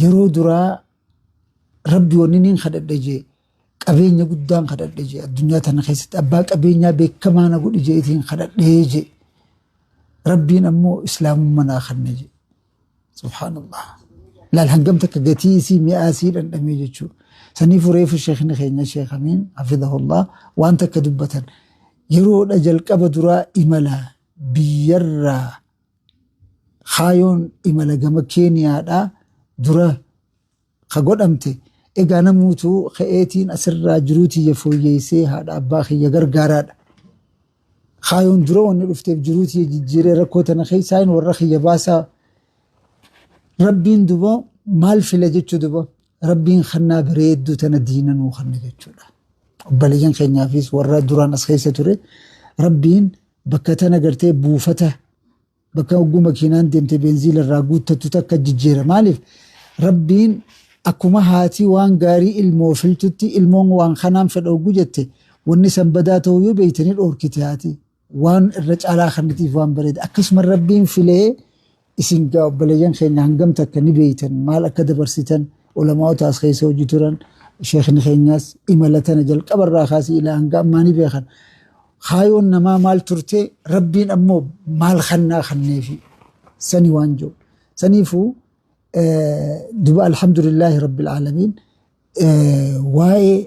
yeroo duraa rabbi wanni niin kadhadhe jee qabeenya guddaan kadhadhe jee addunyaa tana keessatti abbaa qabeenyaa beekamaa na godhi jeetiin kadhadhee jee rabbiin ammoo islaamummaa naa kanne jee. Subhanallah. Laal hangamta gatii isii mi'aa isii dhandhamee jechuudha. Saniif reefu sheekni keenya Sheek Amiin hafidhahullah waan takka dubbatan yeroodha jalqaba duraa imala biyyarraa kaayoon imala gama Keeniyaadhaa dura ka godhamte egaa namuutuu ka'eetiin asirraa jiruutiyya fooyyeessee haadha abbaa kiyya gargaaraadha. Kaayoon dura wanni dhufteef jiruutiyya jijjiiree rakkoo tana keessaa warra kiyya baasaa rabbiin duba maal fila jechuu duba rabbiin kannaa bareedduu tana diina nuu kanne jechuudha. Obboleeyyan keenyaafis warra duraan as keessa ture rabbiin bakka tana gartee buufata bakka hogguu makiinaan deemte beenziila irraa guuttattu takka jijjiira. Maaliif rabbiin akkuma haatii waan gaarii ilmoo filtutti ilmoon waan kanaan fedha hogguu jette wanni san badaa ta'uu yoo beeytanii dhoorkite haati waan irra caalaa kannitiif waan bareeda akkasuma rabbiin filee isin gaa obboleeyyan keenya hangamta akka ni beeytan maal akka dabarsitan ulamaa'ota as keessa hojii turan sheekni keenyaas imala tana jalqabarraa kaasee ilaa hanga ammaa ni beekan. Kaayoon namaa maal turte rabbiin ammoo maal kannaa kanneefi sani waan jiru. Saniifuu duba alhamdulillahi rabbil aalamiin waa'ee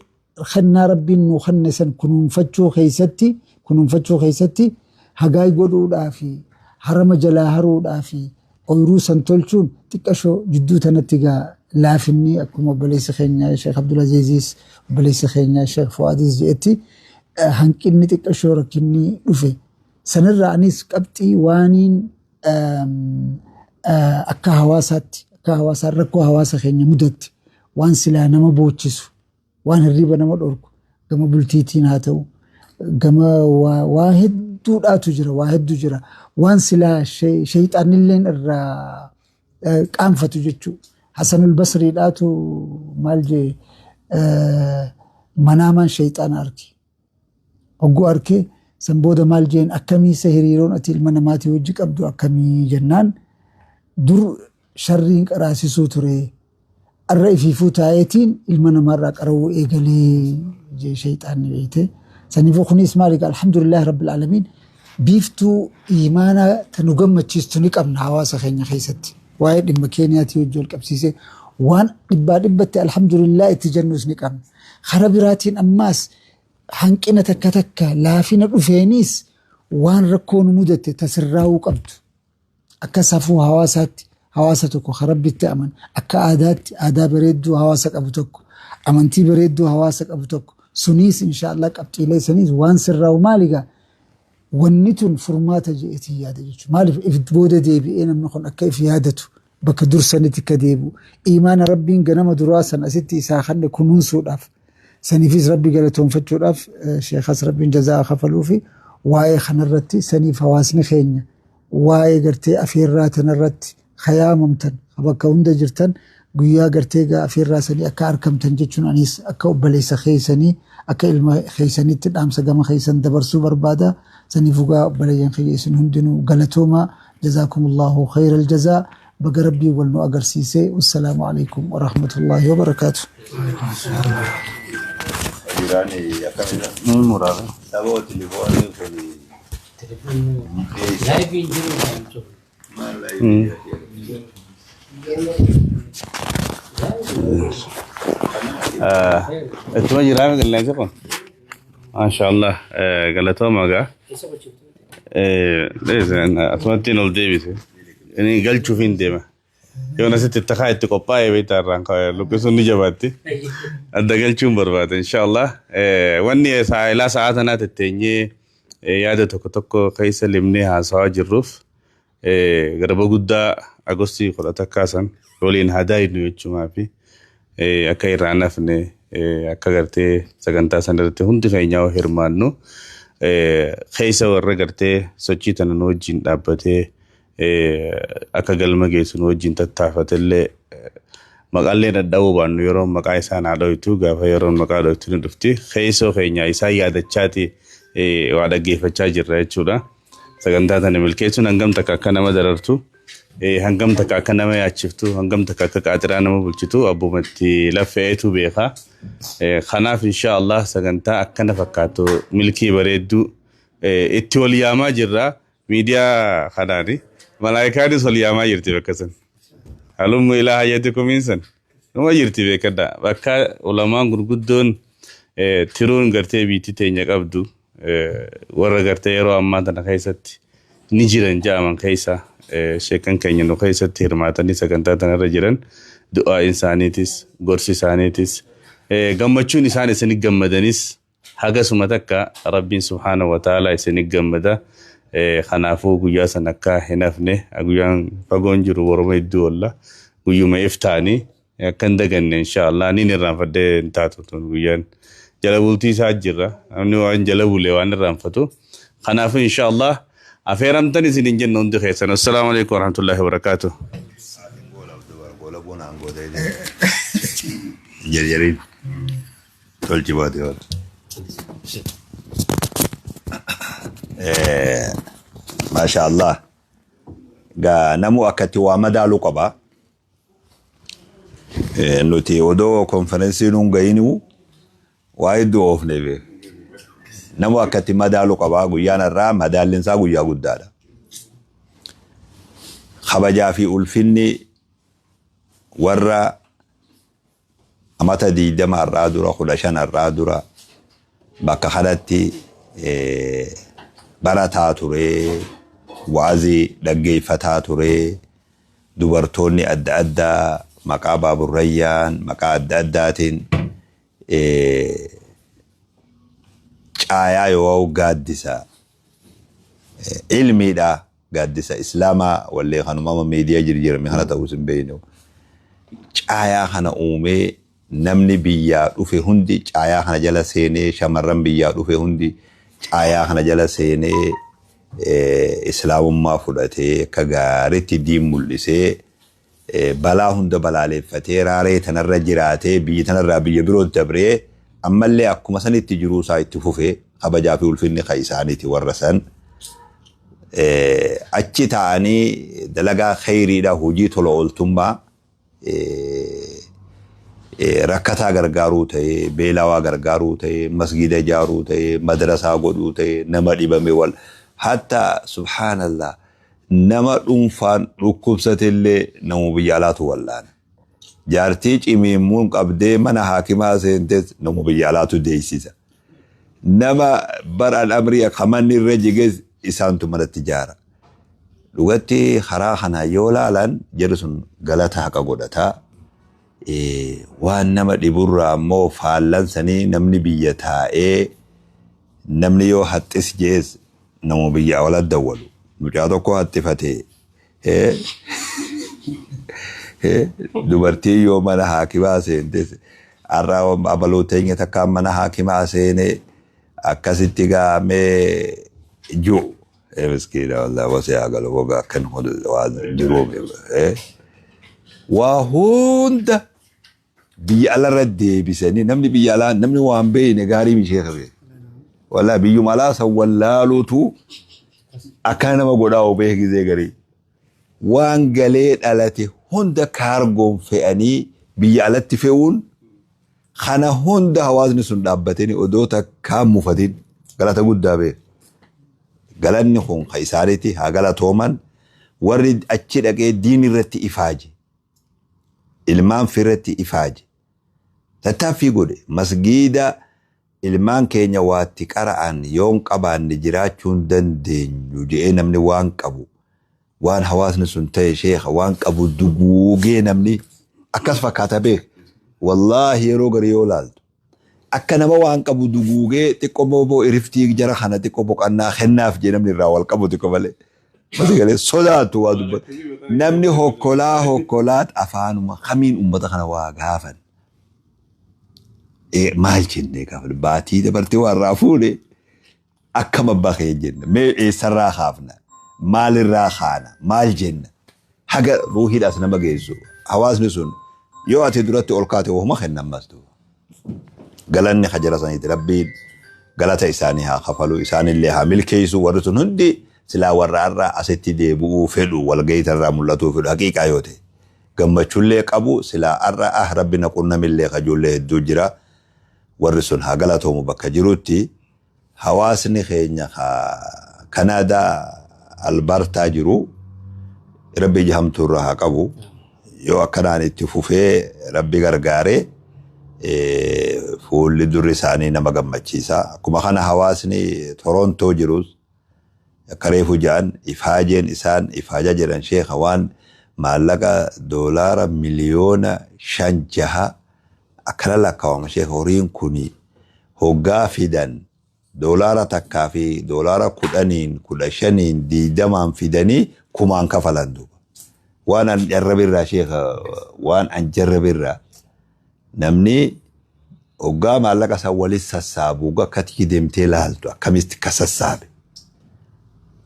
kannaa rabbiin nuu kanne san kunuunfachuu keessatti hagaay godhuudhaa fi harama jalaa haruudhaa fi ooyiruu san tolchuun xiqqashoo jidduu tanatti gaa laafinni akkuma obboleessa keenyaa Sheek Abdulaziizis obboleessa keenyaa Sheek Fuwaadis jedhetti hanqinni xiqqashoo rakkinni dhufe sanirraa anis qabxii waaniin akka hawaasaa rakkoo hawaasa keenya mudatti waan silaa nama boochisu waan hirriba nama dhorku gama bultiitiin haa ta'u gama waa hedduudhaatu jira waa hedduu jira waan silaa shayxaanilleen irraa qaanfatu jechuu Hasanul Basriidhaatu maal jee manaamaan shayxaana arki hogguu arkee san booda maal jeen akkamii isa hiriiroon ati ilma namaatii wajji qabdu akkamii jennaan dur sharriin qaraasisuu ture arra ifiifuu taa'eetiin ilma namaarraa qarawuu eegalee jee shayxaanni beeyte saniifuu kunis maaliif alhamdulillahi rabbil aalamiin biiftuu iimaanaa tanu gammachiistu ni qabna hawaasa keenya keessatti waa'ee dhimma Keeniyaatii wajji wal qabsiisee waan dhibbatti alhamdulillah itti jennuus ni qabna. Kara biraatiin ammaas hanqina takka laafina dhufeenis وان ركون مدته تسرعوا قبض أكا سافو هواساتك خرب التأمن أكا آداب بريدو هواسك أبوتك أمانتي بريدو هواسك أبوتك سنيس إن شاء الله قبط إلي سنيس وان سرعوا مالقا ونتن فرمات جئتي يادا جيش مالف إفدبودة ديبي إينا منخون أكا إفيادتو بك درسانتي كديبو إيمان ربين قنام دراسا أستي ساخن كنون سوداف سنيفيس ربي قالتهم فتشوراف شيخ ربين جزاء خفلوفي واي خنرتي سنيف هواسني خينيا waa'ee gartee afeerraa tanarratti khayaamamtan bakka hunda jirtan guyyaa gartee afeerraa sanii akka argamtan jechuun anis akka obboleessa keessanii akka ilma keessanitti dhaamsa gama keessan dabarsuu barbaada saniif ugaa obboleeyyan keessan hundinuu galatooma jazaakumullahu khayral jazaa baga rabbii wal nu agarsiise wassalaamu alaykum wa rahmatullahi wa barakatuh اتما جرام قلنا جكم ما شاء الله قالتهم ماغا ليس انا اتمتين الديبيس اني قال شوفين ديما يوم ست التخايت تقباي بيتار رانكا لوكسون نجباتي ادى قال شوم بربات ان شاء الله واني لا ساعتنا تتني yaada tokko tokko keessa limnee haasawaa jirruuf garba guddaa agostii 10 kaasan waliin hadaayinu jechuumaa fi akka irraan hafne akka gartee sagantaa sanarratti hundi keenyaa hirmaannu keessa warra gartee sochii tana nu wajjin dhaabbatee akka galma geessu nu wajjin tattaafatillee maqaalee dadhabuu baannu yeroo maqaa isaa naa dhawitu gaafa yeroo maqaa dhawitu ni dhufti keessa keenyaa isaa yaadachaati waa dhaggeeffachaa jirra jechuudha. Sagantaa tana milkeessuun hangam takka akka nama darartu, hangam takka akka nama yaachiftu, hangam takka akka qaatiraa nama bulchitu abbumatti laffeetu beeka. Kanaaf inshaallah sagantaa akkana fakkaatu milkii bareedduu itti wal yaamaa jirra. Miidiyaa kanaani malaayikaanis wal yaamaa jirti bakka san. Halummu ilaa hayyatikum insan. Numa jirti beekadha. Bakka ulamaan gurguddoon tiruun gartee biitti teenya qabdu. warra gartee yeroo ammaa tana keessatti ni jiran jaaman keessa sheekan keenya nu keessatti hirmaatanii sagantaa tanarra jiran du'aa isaaniitis gorsi isaaniitis gammachuun isaan isin gammadanis hagasuma takka rabbiin subhaanahu wa ta'ala isin gammada kanaafuu guyyaa san akka hin hafne guyyaan fagoon jiru warma iddoo walla guyyuma iftaanii akkan daganne inshaallah niin irraanfadhee hin taatu tun guyyaan جلبولتي ساجرة أنو عن جلبولي وان الرنفتو خنافو إن شاء الله أفيرم تاني سنين جنة ندخل خيسان السلام عليكم ورحمة الله وبركاته جريرين تول جبادي ولا ما شاء الله جا نمو أكتي وامدالو قبا نوتي ودو كونفرنسي نونغاينو وايدو اوف نبي نمو أكتي مدالو قبا قيانا الرام مدال لنسا قيا قدالا خبجا في ألفني ورّا أمتا دي دم الرادورة خلشان الرادورة بكا خلتي براتها توري وعزي لقي فتها توري دوبرتوني أدى مقا باب الريان مقا أداتين caayaa yoo gaaddisa ilmiidha gaaddisa islaamaa wallee kanuma miidiyaa jirjirame kana ta'uu sin beeynu caayaa kana uumee namni biyyaa dhufe hundi caayaa kana jala seenee shamarran biyyaa dhufe hundi caayaa kana jala seenee islaamummaa fudhatee akka gaariitti diin mul'isee balaa hunda balaaleeffatee raaree tanarra jiraatee biyya tanarraa biyya biroo dabree ammallee akkuma sanitti jiruu isaa itti fufee kabajaa fi ulfinni isaaniiti warra san achi ta'anii dalagaa khayriidha hojii tola ooltummaa rakkataa gargaaruu ta'ee beelawaa gargaaruu ta'ee masgida ijaaruu ta'ee madrasaa godhuu ta'ee nama dhibame wal hatta subhaanallah nama dhuunfaan dhukkubsatellee namu biyya alaatu wallaan jaartii cimiimmuun qabdee mana haakimaa seentes namu biyya alaatu deessisa nama baraan amrii kamanni irra jiges isaantu malatti jaara. Dhugatti karaa kana yoo laalan jedhu sun galata haqa godhataa. Waan nama dhiburraa ammoo faallansanii namni biyya taa'ee namni yoo haxxis jees nama biyya wala dawwalu. Mucaa tokko haxxifatee dubartii yoo mana haakimaa seentes arraa abaluu teenya takkaan mana haakimaa seene akkasitti gaamee jiru. Miskiina wallah wasee agalu gogaa akkan waan jiru waa hunda biyya alarra deebisanii namni biyya alaa namni waan beeyne gaarii mishee qabe. Wallah biyyuma alaa san wallaaluutu akka nama godhaa obee gizee garii. Waan galee dhalate hunda kaargoon fe'anii biyya alatti fe'uun kana hunda hawaasni sun dhaabbatanii odoo takkaan mufatin galata guddaa beeku. Galanni kun isaaniiti haa galatooman warri achi dhaqee diin irratti ifaaje. Ilmaan firratti ifaaje. Tattaaffii godhe masgiida ilmaan keenya waatti qara'an yoon qabaanne jiraachuun dandeenyu jedhee namni waan qabu waan hawaasni sun ta'e sheekha waan qabu duguugee namni akkas fakkaata beek. Wallaahi yeroo gari yoo laaltu akka nama waan qabu duguugee xiqqoo booboo iriftii jara kana xiqqoo boqannaa kennaaf jee namni irraa wal qabu xiqqoo malee. Masigalee sodaatu waa dubbatu. Namni hokkolaat afaanuma kamiin ummata kana waa gaafan. Maal jennee gaafan baatii dabartee waan raafuune akkam abbaa kee jenna. Mee eessarraa haafna? Maalirraa haana? Maal jenna? Haga ruuhiidhaas nama geessu. Hawaasni sun yoo ati duratti ol kaate wahuma kennan mastu. Galanni hajara saniiti rabbiin galata isaanii haa kafalu isaanillee haa milkeessu warri sun hundi silaa warra irraa asitti deebi'uu fedhu walgayitarraa mul'atuu fedhu haqiiqaa yoo ta'e gammachuullee qabu silaa irraa rabbina qunnamillee kajuullee hedduu jira warri sun haa galatoomu bakka jirutti hawaasni keenya Kanaadaa Albertaa jiru rabbi jahamtuurraa haa qabu yoo akkanaan itti fufee rabbi gargaaree fuulli durri isaanii nama gammachiisa. Akkuma kana hawaasni Torontoo jirus kareefu jaan ifaajeen isaan ifaaja jedhan sheekha waan maallaqa doolaara miliyoona 5 akkana lakkaawama sheekha horiin kuni hoggaa fidan doolaara takkaa fi doolaara 10 15 20 fidanii kumaan kafalan duuba. Waan an jarrabirraa sheekha waan an jarrabirraa namni hoggaa maallaqa san walis sassaabu hoggaa akkatti deemtee laaltu akkamitti ka sassaabe.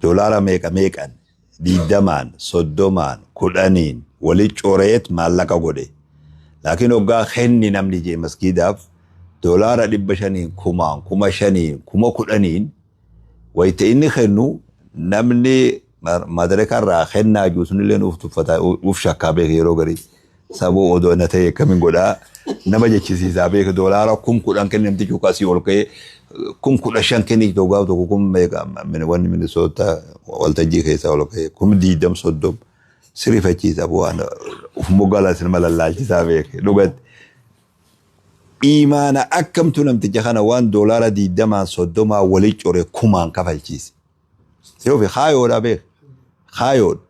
Doolaara meeqan 20 30 10 walitti coreet maallaqa godhe. Laakiin hoggaa kenni namni jee masgiidaaf doolaara 500 kumaan 5,000 10,000 wayita inni kennu namni madarekarraa kennaa jiru sunillee uf shakkaa beek yeroo garii sabuu odoo na ta'e kamin godhaa nama jechisiisaa beek doolaara 10,000 kennamti cuqasii ol ka'ee 15,000 kenni tokko tokko kun meeqa wanni Minnesota waltajjii keessa ol ka'ee 20 sirifachiisa bu'aan uf mogala sin malalaalchisaa beek dhugatti. Imaana akkamtu namticha kana waan doolaara 20 walitti core kumaan kafalchiise. Yoo fi haayoodha beek haayoodha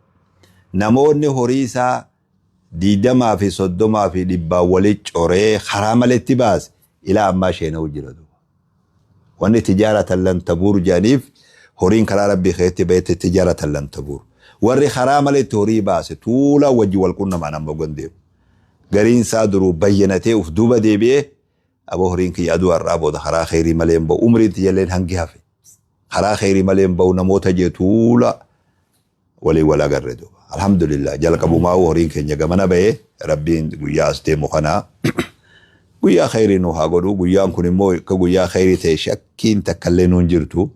namoonni horii isaa 20 fi 30 fi 100 walitti coree karaa maletti baase ilaa ammaa sheena'u jira. Wanni tijaaratan lan tabuur jaaniif horiin karaa rabbii keetti bahetti tijaaratan lan tabuur. Warri karaa maletti horii baase tuula wajji wal qunnamaan amma gondeebu. Gariin isaa duruu bayyanatee uf duuba deebi'ee aboo horiin kiyya aduu har'aa booda karaa kheyrii malee hin ba'u umriin tiyyaleen hangi hafe. Karaa kheyrii malee hin ba'u namoota jee tuula walii wal agarre duuba. Alhamdulillah jalqabumaa horiin keenya gamana ba'ee rabbiin guyyaa as deemu kanaa guyyaa kheyrii nu haa godhu guyyaan kun immoo akka guyyaa kheyrii ta'e shakkiin takkallee nuun jirtu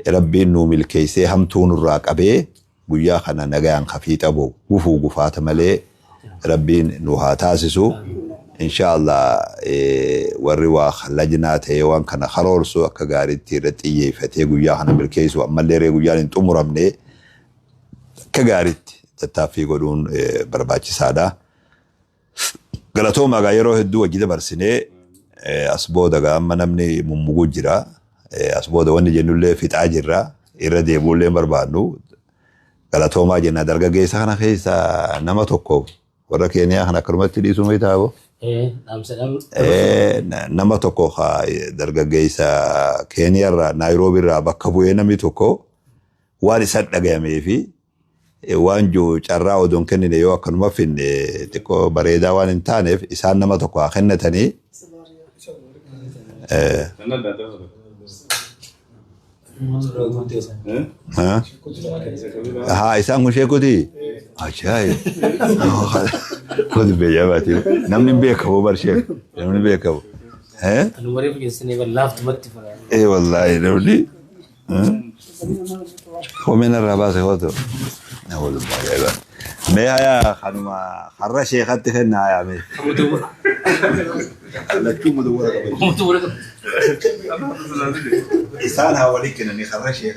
rabbiin nu milkeessee hamtuu nurraa qabee guyyaa kana nagayaan hafiixa ba'u gufuu gufaata malee rabbiin nu haa taasisu. Inshallah warri waa lajnaa ta'e waan kana karoorsu akka gaariitti irratti xiyyeeffatee guyyaa kana milkeessu ammallee guyyaan hin xumuramne akka gaariitti tattaaffii godhuun barbaachisaadha. Galatooma gaa yeroo hedduu wajji dabarsinee as booda gaa amma namni mummuguu jira as booda wanni jennullee fixaa jirra irra deebuullee barbaadnu galatoomaa jenna dargaggeessa kana keessa nama tokko warra Keeniyaa kan akkanumatti dhiisuu mee taa'u nama tokko dargaggeessa Keeniyaarraa Naayiroobiirraa bakka bu'ee namni tokko waan isa dhagayamee fi waan carraa odoon kennine yoo akkanuma finne xiqqoo bareedaa waan hin taaneef isaan nama tokko haa kennatanii isaan kun sheekuti kodi beeyyabaati namni beekamu bar sheeku namni beekamu wallaahi namni ومن الرباط هوتو نقول بالله ما يا خنما خرج شيخ تكنا يا مي لا تكون مدوره إنسان هاوليك إنني خرج شيخ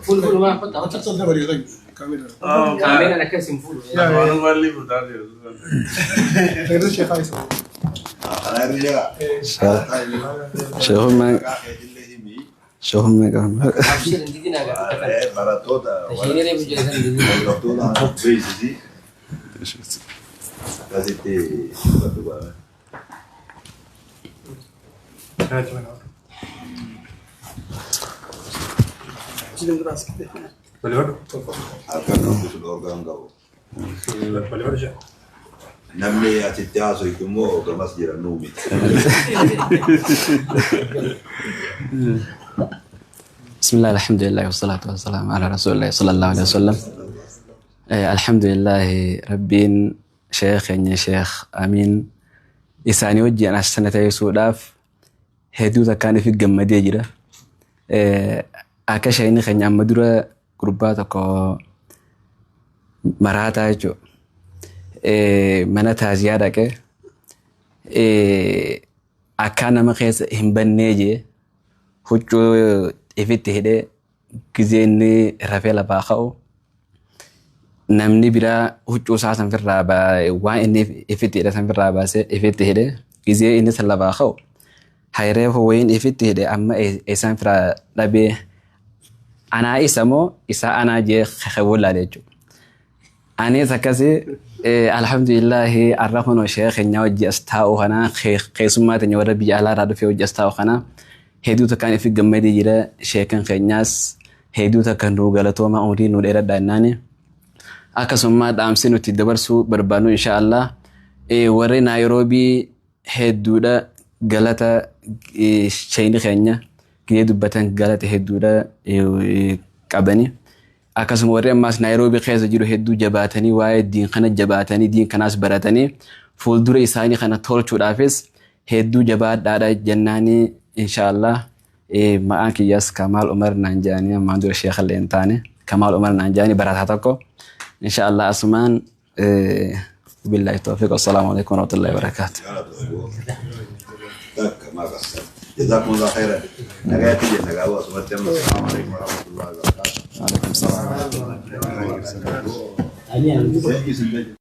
فول ما حط تصدر كامل انا كاسم فول انا مالي بداري غير الشيخ عايز شوفهم ما كان ابشر انت دينا تشيني namni atitti haasoftu immoo gamas jira nuumi. بسم الله الحمد لله والصلاة والسلام على رسول الله صلى الله عليه وسلم. الحمد لله ربين شيخ يعني شيخ أمين إساني وجي أنا السنة يسوع داف هدوء كان في الجمدية جدا أكشف إني خني عم مدرة جروبات أو مرات جو مناتها زيادة كه أكان ما خيس هم بنيجي هو إفت هده كزيني رافيلا باخو نمني برا هو ساسن في الرابع وين إفت هده سن في الرابع سه إفت هده كزين إني سلا باخو هيره هو وين إفت هده أما إسان في الرابع أنا إسمو إسا أنا جي خول ليجو أنا ذكرت الحمد لله الرحمن والشيخ نيوجي أستاو هنا خيسمات نيوربي على رادو في وجي أستاو هنا هيدو تكان في جمدي جرا شيكن خنياس هيدو تكان روغالتو ما أوري نودير داناني أكسمات أمسنو تدبرسو بربانو إن شاء الله وري نيروبي هيدو دا غلطة شيني خنيا كيدو بتن غلطة هيدو دا كابني أكسم وري ماس نيروبي خيز جيرو هيدو جباتني واي دين خنا جباتني دين كناس براتني فولدور إساني خنا تولشو دافيس هيدو جبات دادا جناني إن شاء الله معك ياس كمال عمر نانجاني ماندور الشيخ الإنتاني كمال عمر نانجاني براتاتكو إن شاء الله أسمان بالله التوفيق والسلام عليكم ورحمة الله وبركاته جزاكم الله خيرا نغاتي نغاوا السلام عليكم ورحمة الله وبركاته وعليكم السلام